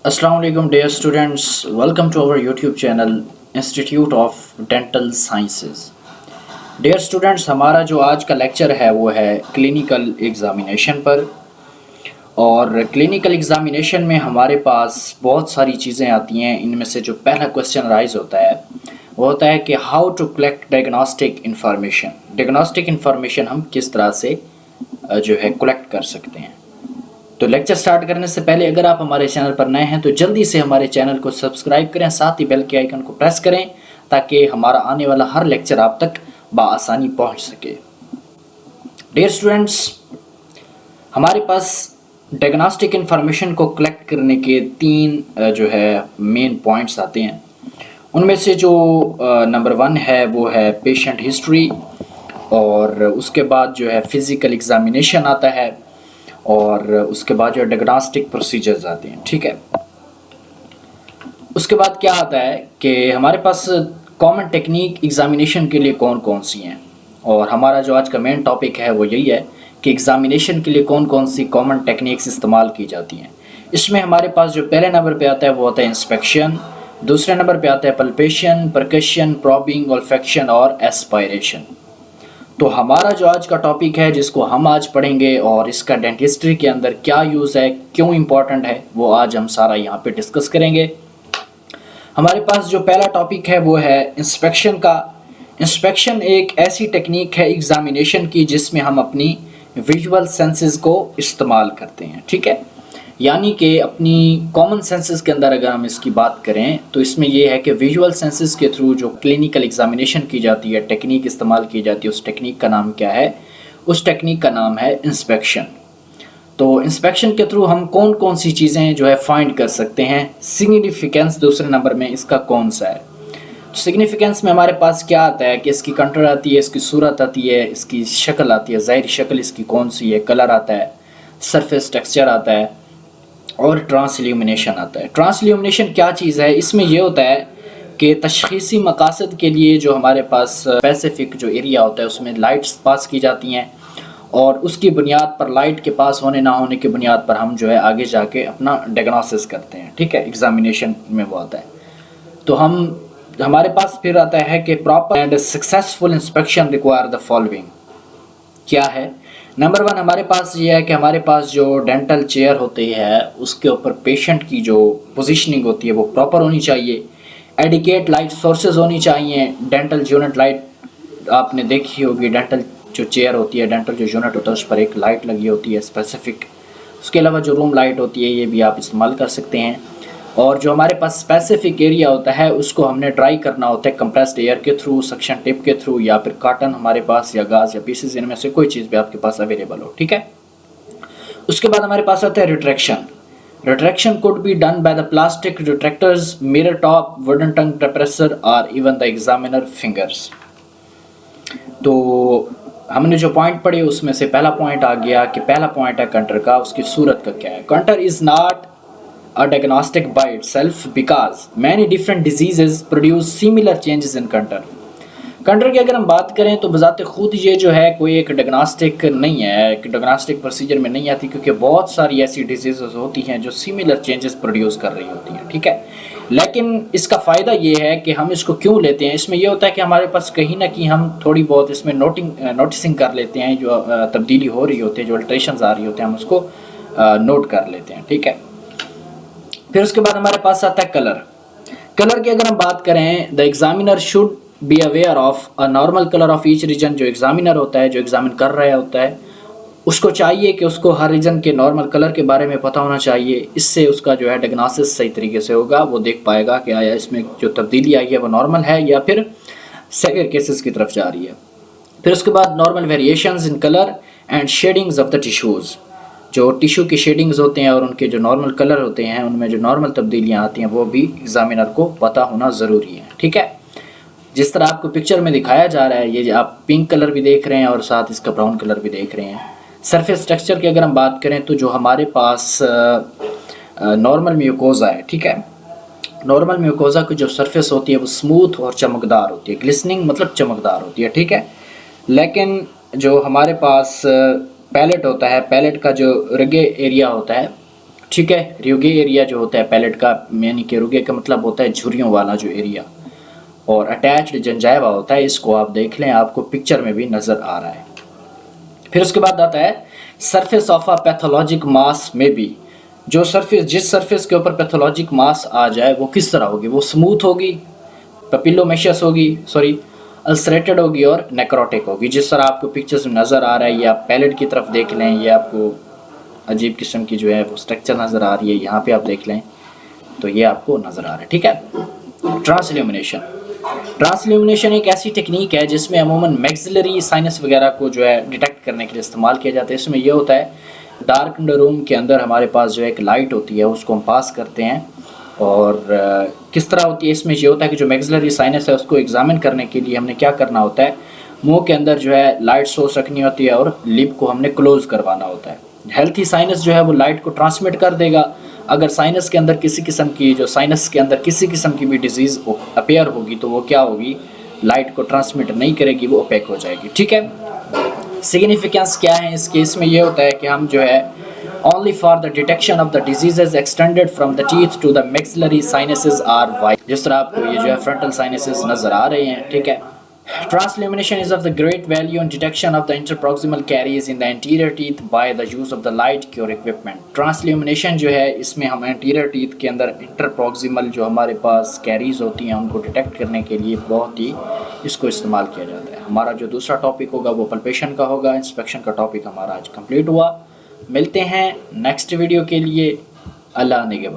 Assalamu alaikum dear students, welcome to our YouTube channel Institute of Dental Sciences। Dear students, हमारा जो आज का lecture है वो है क्लिनिकल एग्ज़ामिनेशन पर। और क्लिनिकल एग्ज़ामिनेशन में हमारे पास बहुत सारी चीज़ें आती हैं। इनमें से जो पहला क्वेश्चन राइज होता है वो होता है कि how to collect diagnostic information. Diagnostic information हम किस तरह से जो है कलेक्ट कर सकते हैं। तो लेक्चर स्टार्ट करने से पहले अगर आप हमारे चैनल पर नए हैं तो जल्दी से हमारे चैनल को सब्सक्राइब करें, साथ ही बेल के आइकन को प्रेस करें ताकि हमारा आने वाला हर लेक्चर आप तक बआसानी पहुंच सके। डियर स्टूडेंट्स, हमारे पास डायग्नोस्टिक इंफॉर्मेशन को कलेक्ट करने के तीन जो है मेन पॉइंट्स आते हैं। उनमें से जो नंबर 1 है वो है पेशेंट हिस्ट्री, और उसके बाद जो है फिज़िकल एग्ज़ामिनेशन आता है, और उसके बाद जो डायग्नोस्टिक प्रोसीजर्स आते हैं। ठीक है, उसके बाद क्या आता है कि हमारे पास कॉमन टेक्निक एग्ज़ामिनेशन के लिए कौन कौन सी हैं। और हमारा जो आज का मेन टॉपिक है वो यही है कि एग्ज़ामिनेशन के लिए कौन कौन सी कॉमन टेक्निक्स इस्तेमाल की जाती हैं। इसमें हमारे पास जो पहले नंबर पे आता है वो होता है इंस्पेक्शन, दूसरे नंबर पे आता है पल्पेशन, परकशन, प्रॉबिंग, ऑल्फैक्शन और एस्पायरेशन। तो हमारा जो आज का टॉपिक है जिसको हम आज पढ़ेंगे और इसका डेंटिस्ट्री के अंदर क्या यूज़ है, क्यों इम्पोर्टेंट है, वो आज हम सारा यहाँ पे डिस्कस करेंगे। हमारे पास जो पहला टॉपिक है वो है इंस्पेक्शन का। इंस्पेक्शन एक ऐसी टेक्निक है एग्ज़ामिनेशन की जिसमें हम अपनी विजुअल सेंसेस को इस्तेमाल करते हैं। ठीक है, यानी कि अपनी कॉमन सेंसेस के अंदर अगर हम इसकी बात करें तो इसमें यह है कि विजुअल सेंसेस के थ्रू जो क्लिनिकल एग्ज़ामिनेशन की जाती है, टेक्निक इस्तेमाल की जाती है, उस टेक्निक का नाम क्या है? उस टेक्निक का नाम है इंस्पेक्शन। तो इंस्पेक्शन के थ्रू हम कौन कौन सी चीज़ें जो है फाइंड कर सकते हैं। सिग्निफिकेंस दूसरे नंबर में इसका कौन सा है? सिग्निफिकेंस में हमारे पास क्या आता है कि इसकी कंटूर आती है, इसकी सूरत आती है, इसकी शक्ल आती है, ज़ाहिरी शक्ल इसकी कौन सी है, कलर आता है, सरफेस टेक्सचर आता है और ट्रांसल्यूमिनेशन आता है। ट्रांसल्यूमिनेशन क्या चीज़ है? इसमें यह होता है कि तशख़ीसी मकासद के लिए जो हमारे पास स्पेसिफिक जो एरिया होता है उसमें लाइट्स पास की जाती हैं, और उसकी बुनियाद पर, लाइट के पास होने ना होने की बुनियाद पर हम जो है आगे जाके अपना डायग्नोसिस करते हैं। ठीक है, एग्ज़ामिनेशन में वो आता है। तो हमारे पास फिर आता है कि proper and successful inspection require the following. क्या है? नंबर 1 हमारे पास ये है कि हमारे पास जो डेंटल चेयर होती है उसके ऊपर पेशेंट की जो पोजीशनिंग होती है वो प्रॉपर होनी चाहिए। एडिकेट लाइट सोर्सेज होनी चाहिए। डेंटल यूनिट लाइट आपने देखी होगी, डेंटल जो चेयर होती है, डेंटल जो यूनिट होता है उस पर एक लाइट लगी होती है स्पेसिफिक। उसके अलावा जो रूम लाइट होती है ये भी आप इस्तेमाल कर सकते हैं। और जो हमारे पास स्पेसिफिक एरिया होता है उसको हमने ड्राई करना होता है कंप्रेस्ड एयर के थ्रू, सक्शन टिप के थ्रू, या फिर कॉटन हमारे पास, या गाज या पीसेस, इनमें से कोई चीज़ भी आपके पास अवेलेबल हो। ठीक है, उसके बाद हमारे पास आता है retraction. Retraction could be done by the plastic retractors, mirror top, wooden tongue depressor और इवन द एग्जामिनर फिंगर्स। तो हमने जो पॉइंट पढ़े उसमें से पहला पॉइंट आ गया कि पहला पॉइंट है कंटर का, उसकी सूरत का क्या है। Contour is not a diagnostic by itself because many different diseases produce similar changes in contour। कंटर की अगर हम बात करें तो बजाते खुद ये जो है कोई एक डायग्नोस्टिक नहीं है, एक डायग्नोस्टिक प्रोसीजर में नहीं आती, क्योंकि बहुत सारी ऐसी डिजीज़ होती हैं जो सिमिलर चेंजेस प्रोड्यूस कर रही होती हैं। ठीक है, लेकिन इसका फ़ायदा ये है कि हम इसको क्यों लेते हैं, इसमें यह होता है कि हमारे पास कहीं ना कहीं हम थोड़ी बहुत इसमें नोटिसिंग कर लेते हैं, जो तब्दीली हो रही होती है, जो अल्ट्रेशन आ रही होते हैं, हम उसको नोट कर लेते हैं। ठीक है, फिर उसके बाद हमारे पास आता है कलर। कलर की अगर हम बात करें, the examiner should be aware of a normal colour of each reason. जो एग्जामिनर होता है, जो एग्जामिन कर रहा होता है, उसको चाहिए कि उसको हर रीजन के नॉर्मल कलर के बारे में पता होना चाहिए। इससे उसका जो है डायग्नोसिस सही तरीके से होगा, वो देख पाएगा कि आया इसमें जो तब्दीली आई है वो नॉर्मल है या फिर सेवियर केसेस की तरफ जा रही है। फिर उसके बाद normal variations in colour and shadings of the tissues. जो टिश्यू के शेडिंग्स होते हैं और उनके जो नॉर्मल कलर होते हैं, उनमें जो नॉर्मल तब्दीलियाँ आती हैं वो भी एग्जामिनर को पता होना ज़रूरी है। ठीक है, जिस तरह आपको पिक्चर में दिखाया जा रहा है, ये आप पिंक कलर भी देख रहे हैं और साथ इसका ब्राउन कलर भी देख रहे हैं। सरफेस टेक्सचर की अगर हम बात करें तो जो हमारे पास नॉर्मल म्यूकोज़ा है, ठीक है, नॉर्मल म्यूकोज़ा की जो सरफेस होती है वो स्मूथ और चमकदार होती है, ग्लिसनिंग मतलब चमकदार होती है। ठीक है, लेकिन जो हमारे पास पैलेट होता है, पैलेट का जो रगे एरिया होता है ठीक है। रुगे एरिया जो होता है पैलेट का, यानी कि रुगे का मतलब होता है झुर्रियों वाला जो एरिया, और अटैच्ड जंजाइवा होता है। इसको आप देख लें, आपको पिक्चर में भी नज़र आ रहा है। फिर उसके बाद आता है सरफेस ऑफ अ पैथोलॉजिक मास में भी, जो सरफेस, जिस सरफेस के ऊपर पैथोलॉजिक मास आ जाए वो किस तरह होगी, वो स्मूथ होगी, पेपिलोमेशियस होगी, सॉरी अल्सरेटेड होगी और नेक्रोटिक होगी। जिस तरह आपको पिक्चर्स में नज़र आ रहा है, ये आप पैलेट की तरफ देख लें, ये आपको अजीब किस्म की जो है वो स्ट्रक्चर नज़र आ रही है, यहाँ पे आप देख लें तो ये आपको नज़र आ रहा है। ठीक है। ट्रांसल्यूमिनेशन, ट्रांसल्यूमिनेशन एक ऐसी टेक्निक है जिसमें अमूमन मैक्सिलरी साइनस वगैरह को जो है डिटेक्ट करने के लिए इस्तेमाल किया जाता है। इसमें यह होता है डार्क रूम के अंदर हमारे पास जो एक लाइट होती है उसको हम पास करते हैं, और किस तरह होती है, इसमें ये होता है कि जो मैक्सिलरी साइनस है उसको एग्जामिन करने के लिए हमने क्या करना होता है, मुंह के अंदर जो है लाइट सोर्स रखनी होती है और लिप को हमने क्लोज करवाना होता है। हेल्थी साइनस जो है वो लाइट को ट्रांसमिट कर देगा। अगर साइनस के अंदर किसी किस्म की, जो साइनस के अंदर किसी किस्म की भी डिजीज़ अपेयर होगी तो वो क्या होगी, लाइट को ट्रांसमिट नहीं करेगी, वो ओपेक हो जाएगी। ठीक है। सिग्निफिकेंस क्या है इस केस में, ये होता है कि हम जो है only for the detection of the diseases extended from the teeth to the maxillary sinuses are wide। जिस तरह आपको ये जो है frontal sinuses नज़र आ रहे हैं। ठीक है। Transillumination is of the great value in detection of the interproximal caries in the anterior teeth by the use of the light cure equipment। Transillumination जो है इसमें हम anterior teeth के अंदर interproximal जो हमारे पास caries होती हैं उनको डिटेक्ट करने के लिए बहुत ही इसको इस्तेमाल किया जाता है। हमारा जो दूसरा टॉपिक होगा वो पल्पेशन का होगा। इंस्पेक्शन का टॉपिक हमारा आज कंप्लीट हुआ। मिलते हैं नेक्स्ट वीडियो के लिए। अल्लाह निगहबान।